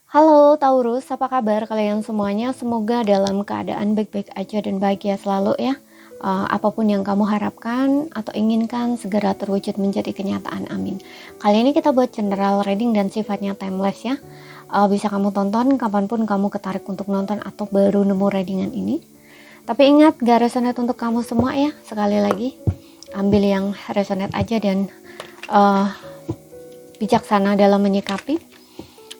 Halo Taurus, apa kabar kalian semuanya? Semoga dalam keadaan baik-baik aja dan bahagia selalu ya. Apapun yang kamu harapkan atau inginkan segera terwujud menjadi kenyataan, amin. Kali ini kita buat general reading dan sifatnya timeless ya. Bisa kamu tonton kapanpun kamu ketarik untuk nonton atau baru nemu readingan ini. Tapi ingat, gak resonate untuk kamu semua ya. Sekali lagi, ambil yang resonate aja dan bijaksana dalam menyikapi.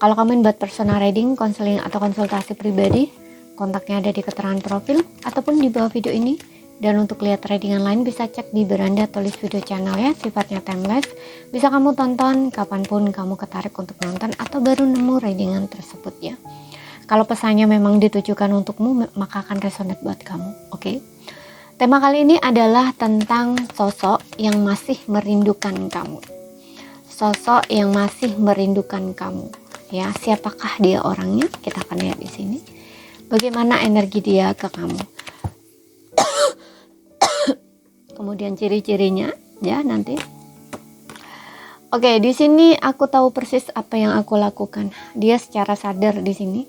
Kalau kamu buat personal reading, konseling atau konsultasi pribadi, kontaknya ada di keterangan profil ataupun di bawah video ini. Dan untuk lihat readingan lain bisa cek di beranda tulis video channel ya, sifatnya timeless. Bisa kamu tonton kapanpun kamu ketarik untuk nonton atau baru nemu readingan tersebut ya. Kalau pesannya memang ditujukan untukmu, maka akan resonate buat kamu, oke? Tema kali ini adalah tentang sosok yang masih merindukan kamu. Sosok yang masih merindukan kamu. Ya, siapakah dia orangnya? Kita akan lihat di sini. Bagaimana energi dia ke kamu. Kemudian ciri-cirinya ya nanti. Oke, di sini aku tahu persis apa yang aku lakukan. Dia secara sadar di sini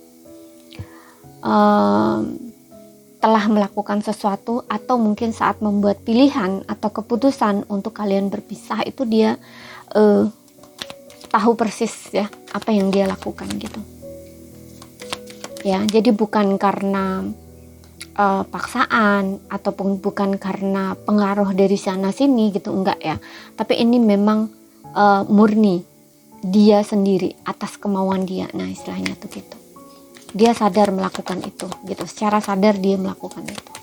telah melakukan sesuatu atau mungkin saat membuat pilihan atau keputusan untuk kalian berpisah itu dia tahu persis ya apa yang dia lakukan gitu ya. Jadi bukan karena paksaan ataupun bukan karena pengaruh dari sana sini gitu, enggak ya, tapi ini memang murni dia sendiri atas kemauan dia. Nah istilahnya tuh gitu, dia sadar melakukan itu gitu, secara sadar dia melakukan itu.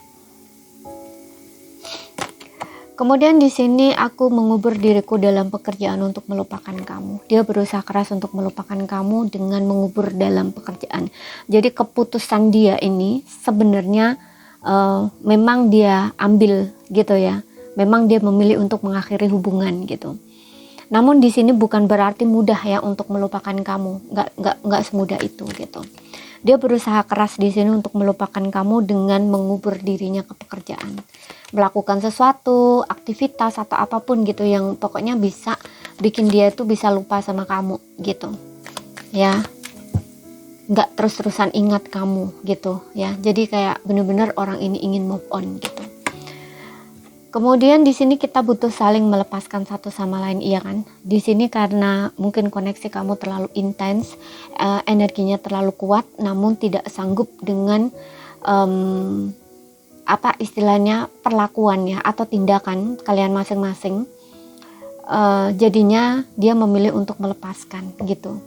Kemudian di sini aku mengubur diriku dalam pekerjaan untuk melupakan kamu. Dia berusaha keras untuk melupakan kamu dengan mengubur dalam pekerjaan. Jadi keputusan dia ini sebenarnya memang dia ambil gitu ya. Memang dia memilih untuk mengakhiri hubungan gitu. Namun di sini bukan berarti mudah ya untuk melupakan kamu. Nggak semudah itu gitu. Dia berusaha keras di sini untuk melupakan kamu dengan mengubur dirinya ke pekerjaan. Melakukan sesuatu, aktivitas atau apapun gitu yang pokoknya bisa bikin dia itu bisa lupa sama kamu gitu ya, nggak terus-terusan ingat kamu gitu ya. Jadi kayak bener-bener orang ini ingin move on gitu. Kemudian di sini kita butuh saling melepaskan satu sama lain, iya kan? Di sini karena mungkin koneksi kamu terlalu intens, energinya terlalu kuat, namun tidak sanggup dengan apa istilahnya perlakuannya atau tindakan kalian masing-masing. Jadinya dia memilih untuk melepaskan gitu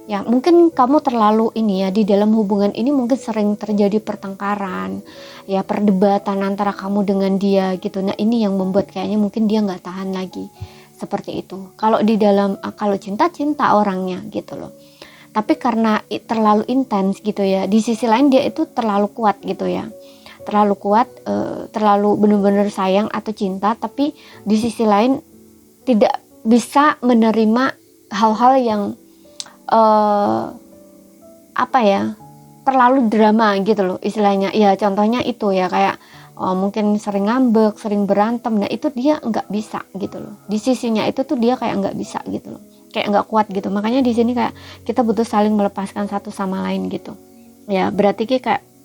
ya. Mungkin kamu terlalu ini ya, di dalam hubungan ini mungkin sering terjadi pertengkaran ya, perdebatan antara kamu dengan dia gitu. Nah ini yang membuat kayaknya mungkin dia nggak tahan lagi seperti itu. Kalau di dalam kalau cinta orangnya gitu loh, tapi karena terlalu intens gitu ya, di sisi lain dia itu terlalu kuat gitu ya, terlalu kuat, terlalu benar-benar sayang atau cinta, tapi di sisi lain tidak bisa menerima hal-hal yang apa ya, terlalu drama gitu loh istilahnya ya. Contohnya itu ya kayak mungkin sering ngambek, sering berantem. Nah itu dia nggak bisa gitu loh, di sisinya itu tuh dia kayak nggak bisa gitu loh, kayak nggak kuat gitu. Makanya di sini kayak kita butuh saling melepaskan satu sama lain gitu ya. Berarti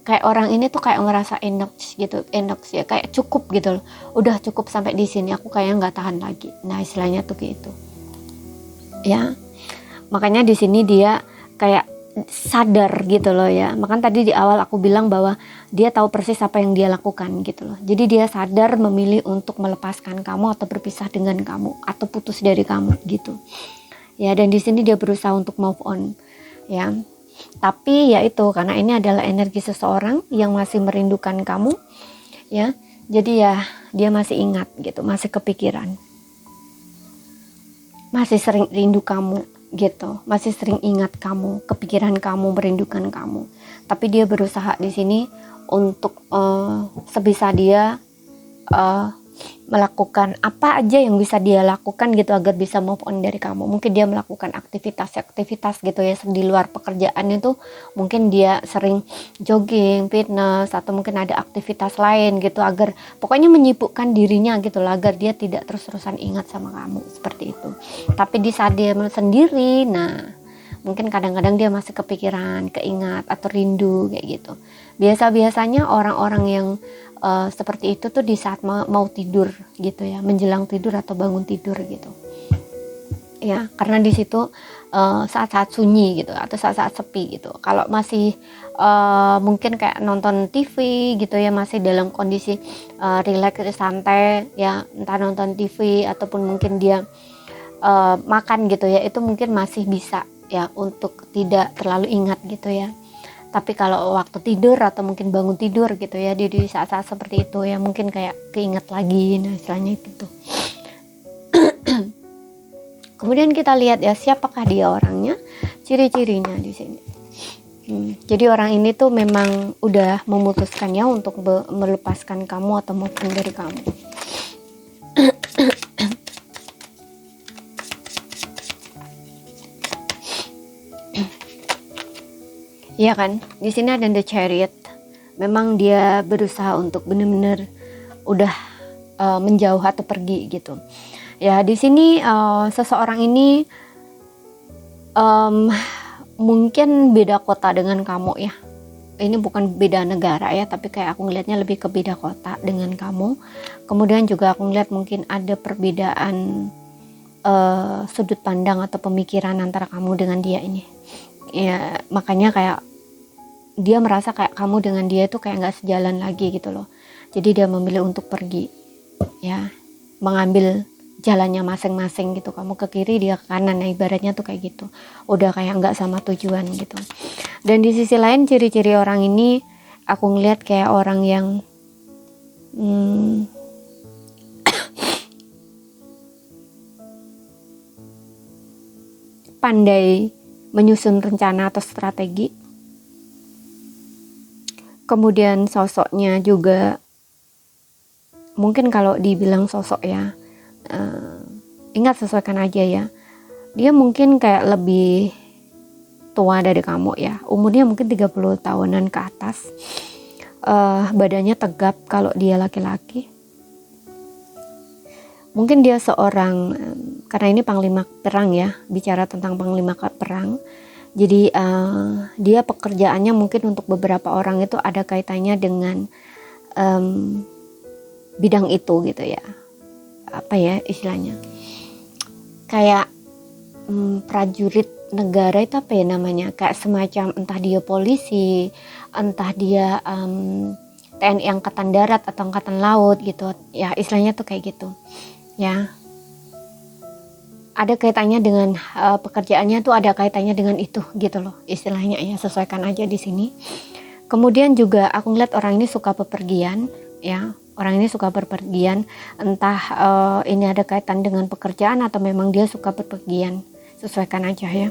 kayak orang ini tuh kayak ngerasa enough gitu, enough ya, kayak cukup gitu loh, udah cukup sampai di sini, aku kayak nggak tahan lagi. Nah istilahnya tuh gitu ya. Makanya di sini dia kayak sadar gitu loh ya. Makanya tadi di awal aku bilang bahwa dia tahu persis apa yang dia lakukan gitu loh. Jadi dia sadar memilih untuk melepaskan kamu atau berpisah dengan kamu atau putus dari kamu gitu ya. Dan di sini dia berusaha untuk move on ya. Tapi ya itu, karena ini adalah energi seseorang yang masih merindukan kamu ya. Jadi ya dia masih ingat gitu, masih kepikiran, masih sering rindu kamu gitu, masih sering ingat kamu, kepikiran kamu, merindukan kamu. Tapi dia berusaha di sini untuk sebisa dia melakukan apa aja yang bisa dia lakukan gitu agar bisa move on dari kamu. Mungkin dia melakukan aktivitas gitu ya di luar pekerjaan itu. Mungkin dia sering jogging, fitness, atau mungkin ada aktivitas lain gitu agar pokoknya menyibukkan dirinya gitu lah, agar dia tidak terus-terusan ingat sama kamu seperti itu. Tapi di saat dia sendiri, nah Mungkin kadang-kadang dia masih kepikiran, keingat atau rindu kayak gitu. Biasanya orang-orang yang seperti itu tuh di saat mau tidur gitu ya, menjelang tidur atau bangun tidur gitu. Ya, karena di situ saat-saat sunyi gitu atau saat-saat sepi gitu. Kalau masih mungkin kayak nonton TV gitu ya, masih dalam kondisi rileks santai ya, entah nonton TV ataupun mungkin dia makan gitu ya, itu mungkin masih bisa ya untuk tidak terlalu ingat gitu ya. Tapi kalau waktu tidur atau mungkin bangun tidur gitu ya, di saat-saat seperti itu ya, mungkin kayak keinget lagi, nah istilahnya gitu. Kemudian kita lihat ya, siapakah dia orangnya, ciri-cirinya di sini. Jadi orang ini tuh memang udah memutuskan ya untuk melepaskan kamu atau move on dari kamu. Iya kan, di sini ada The Chariot. Memang dia berusaha untuk benar-benar udah menjauh atau pergi gitu. Ya di sini seseorang ini mungkin beda kota dengan kamu ya. Ini bukan beda negara ya, tapi kayak aku ngelihatnya lebih ke beda kota dengan kamu. Kemudian juga aku ngelihat mungkin ada perbedaan sudut pandang atau pemikiran antara kamu dengan dia ini. Ya makanya kayak dia merasa kayak kamu dengan dia itu kayak nggak sejalan lagi gitu loh. Jadi dia memilih untuk pergi ya, mengambil jalannya masing-masing gitu. Kamu ke kiri, dia ke kanan, nah ibaratnya tuh kayak gitu, udah kayak nggak sama tujuan gitu. Dan di sisi lain ciri-ciri orang ini aku ngelihat kayak orang yang pandai menyusun rencana atau strategi. Kemudian sosoknya juga mungkin kalau dibilang sosok ya, ingat sesuaikan aja ya, dia mungkin kayak lebih tua dari kamu ya, umurnya mungkin 30 tahunan ke atas. Badannya tegap kalau dia laki-laki. Mungkin dia seorang, karena ini panglima perang ya, bicara tentang panglima perang. Jadi dia pekerjaannya mungkin untuk beberapa orang itu ada kaitannya dengan bidang itu gitu ya. Apa ya istilahnya? Kayak prajurit negara itu apa ya namanya? Kayak semacam entah dia polisi, entah dia TNI Angkatan Darat atau Angkatan Laut gitu. Ya istilahnya tuh kayak gitu. Ya, ada kaitannya dengan pekerjaannya tuh, ada kaitannya dengan itu gitu loh istilahnya ya, sesuaikan aja di sini. Kemudian juga aku ngeliat orang ini suka bepergian ya, orang ini suka berpergian, entah ini ada kaitan dengan pekerjaan atau memang dia suka bepergian, sesuaikan aja ya.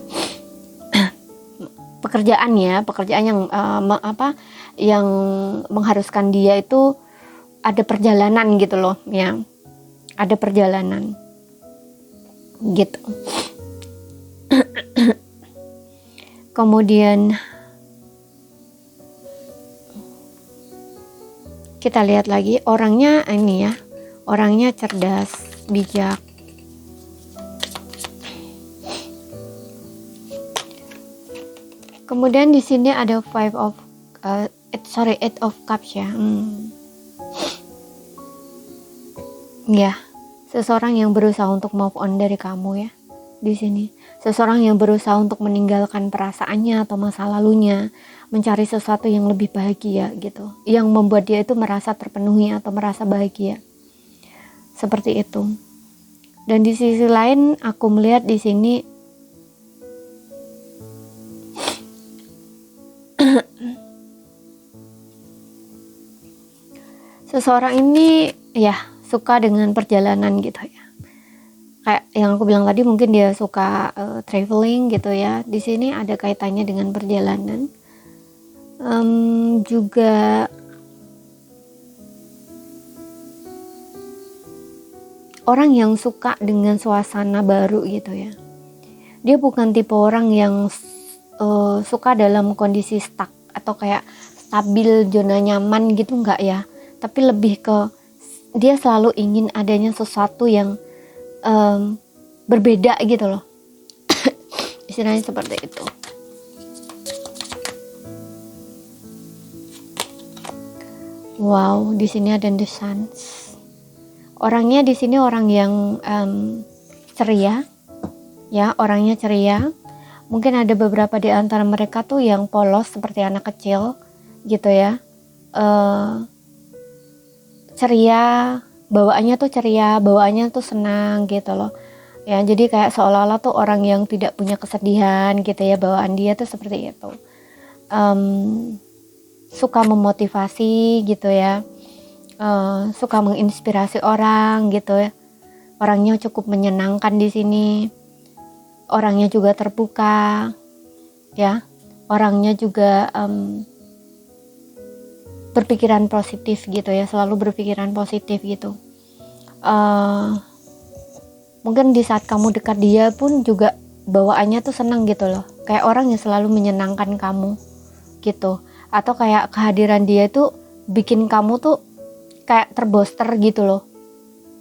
Pekerjaan yang yang mengharuskan dia itu ada perjalanan gitu loh ya. Ada perjalanan gitu. Kemudian kita lihat lagi orangnya ini ya, orangnya cerdas, bijak. Kemudian di sini ada Eight of Cups ya. Ya, seseorang yang berusaha untuk move on dari kamu ya. Di sini, seseorang yang berusaha untuk meninggalkan perasaannya atau masa lalunya, mencari sesuatu yang lebih bahagia gitu, yang membuat dia itu merasa terpenuhi atau merasa bahagia. Seperti itu. Dan di sisi lain aku melihat di sini seseorang ini ya suka dengan perjalanan gitu ya. Kayak yang aku bilang tadi, mungkin dia suka traveling gitu ya. Di sini ada kaitannya dengan perjalanan. Juga orang yang suka dengan suasana baru gitu ya. Dia bukan tipe orang yang suka dalam kondisi stuck atau kayak stabil, zona nyaman gitu, enggak ya. Tapi lebih ke dia selalu ingin adanya sesuatu yang berbeda gitu loh. istilahnya seperti itu. Wow, di sini ada the suns. Orangnya di sini orang yang ceria, ya, orangnya ceria. Mungkin ada beberapa di antara mereka tuh yang polos seperti anak kecil, gitu ya. Ceria, bawaannya tuh ceria, bawaannya tuh senang gitu loh. Ya, jadi kayak seolah-olah tuh orang yang tidak punya kesedihan gitu ya, bawaan dia tuh seperti itu. Suka memotivasi gitu ya, suka menginspirasi orang gitu ya. Orangnya cukup menyenangkan di sini. Orangnya juga terbuka, ya. Orangnya juga berpikiran positif gitu ya, selalu berpikiran positif gitu. Mungkin di saat kamu dekat dia pun juga bawaannya tuh senang gitu loh, kayak orang yang selalu menyenangkan kamu gitu. Atau kayak kehadiran dia itu bikin kamu tuh kayak terbooster gitu loh,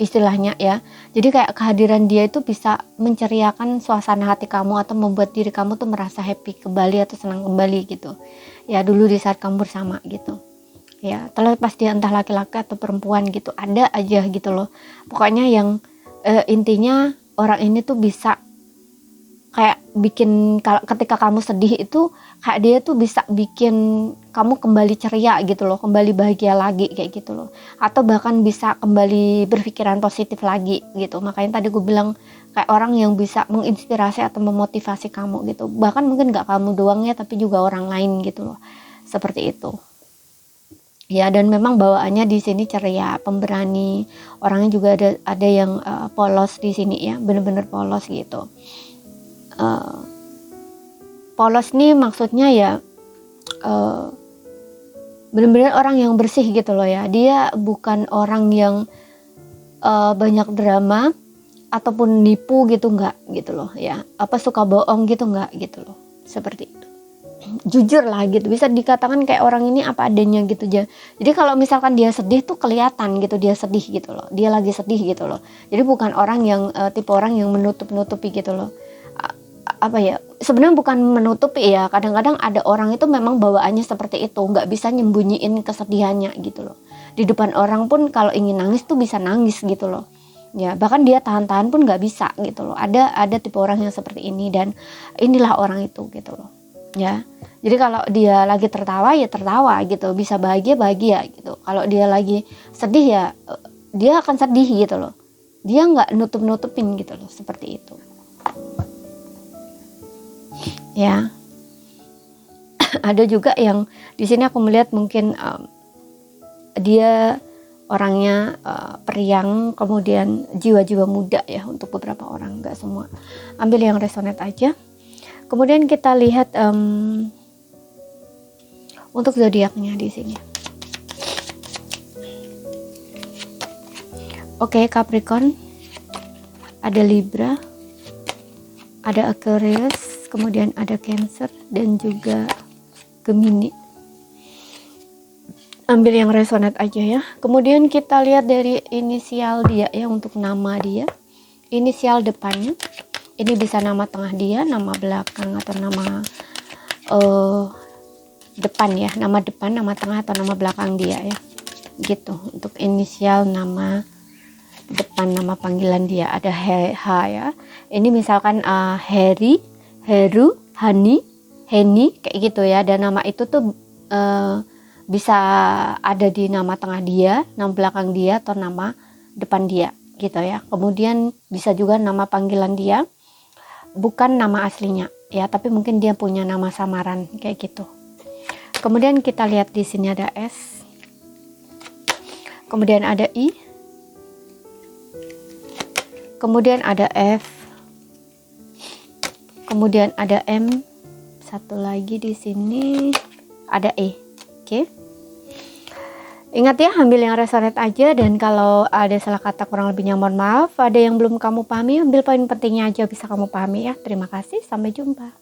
istilahnya ya. Jadi kayak kehadiran dia itu bisa menceriakan suasana hati kamu atau membuat diri kamu tuh merasa happy kembali atau senang kembali gitu ya, dulu di saat kamu bersama gitu ya. Terlepas dia entah laki-laki atau perempuan gitu, ada aja gitu loh pokoknya yang intinya orang ini tuh bisa kayak bikin, ketika kamu sedih itu kayak dia tuh bisa bikin kamu kembali ceria gitu loh, kembali bahagia lagi kayak gitu loh, atau bahkan bisa kembali berpikiran positif lagi gitu. Makanya tadi gue bilang kayak orang yang bisa menginspirasi atau memotivasi kamu gitu, bahkan mungkin gak kamu doang ya, tapi juga orang lain gitu loh, seperti itu ya. Dan memang bawaannya di sini ceria, pemberani. Orangnya juga ada yang polos di sini ya, bener-bener polos gitu. Polos nih maksudnya ya benar-benar orang yang bersih gitu loh ya. Dia bukan orang yang banyak drama ataupun nipu gitu, enggak gitu loh ya. Apa suka bohong gitu, enggak gitu loh, seperti itu. Jujur lah gitu, bisa dikatakan kayak orang ini apa adanya gitu aja. Jadi kalau misalkan dia sedih tuh kelihatan gitu, dia sedih gitu loh, dia lagi sedih gitu loh. Jadi bukan orang yang tipe orang yang menutup-nutupi gitu loh. Apa ya, sebenarnya bukan menutupi ya, kadang-kadang ada orang itu memang bawaannya seperti itu, nggak bisa nyembunyiin kesedihannya gitu loh. Di depan orang pun kalau ingin nangis tuh bisa nangis gitu loh ya, bahkan dia tahan-tahan pun nggak bisa gitu loh. Ada tipe orang yang seperti ini, dan inilah orang itu gitu loh ya. Jadi kalau dia lagi tertawa ya tertawa gitu, bisa bahagia gitu. Kalau dia lagi sedih ya dia akan sedih gitu loh, dia nggak nutup-nutupin gitu loh, seperti itu ya. Ada juga yang di sini aku melihat mungkin dia orangnya periang, kemudian jiwa-jiwa muda ya, untuk beberapa orang, nggak semua. Ambil yang resonate aja. Kemudian kita lihat untuk zodiaknya di sini. Oke, Capricorn, ada Libra, ada Aquarius, kemudian ada Cancer dan juga Gemini. Ambil yang resonate aja ya. Kemudian kita lihat dari inisial dia ya, untuk nama dia, inisial depannya. Ini bisa nama tengah dia, nama belakang, atau nama depan ya, nama depan, nama tengah, atau nama belakang dia ya, gitu. Untuk inisial nama depan, nama panggilan dia ada H ya. Ini misalkan Harry, Heru, Hani, Henny kayak gitu ya. Dan nama itu tuh bisa ada di nama tengah dia, nama belakang dia, atau nama depan dia gitu ya. Kemudian bisa juga nama panggilan dia, bukan nama aslinya ya, tapi mungkin dia punya nama samaran kayak gitu. Kemudian kita lihat di sini ada S, kemudian ada I, kemudian ada F, kemudian ada M, satu lagi di sini ada E. Oke. Ingat ya, ambil yang resonate aja, dan kalau ada salah kata kurang lebihnya mohon maaf. Ada yang belum kamu pahami, ambil poin pentingnya aja bisa kamu pahami ya. Terima kasih, sampai jumpa.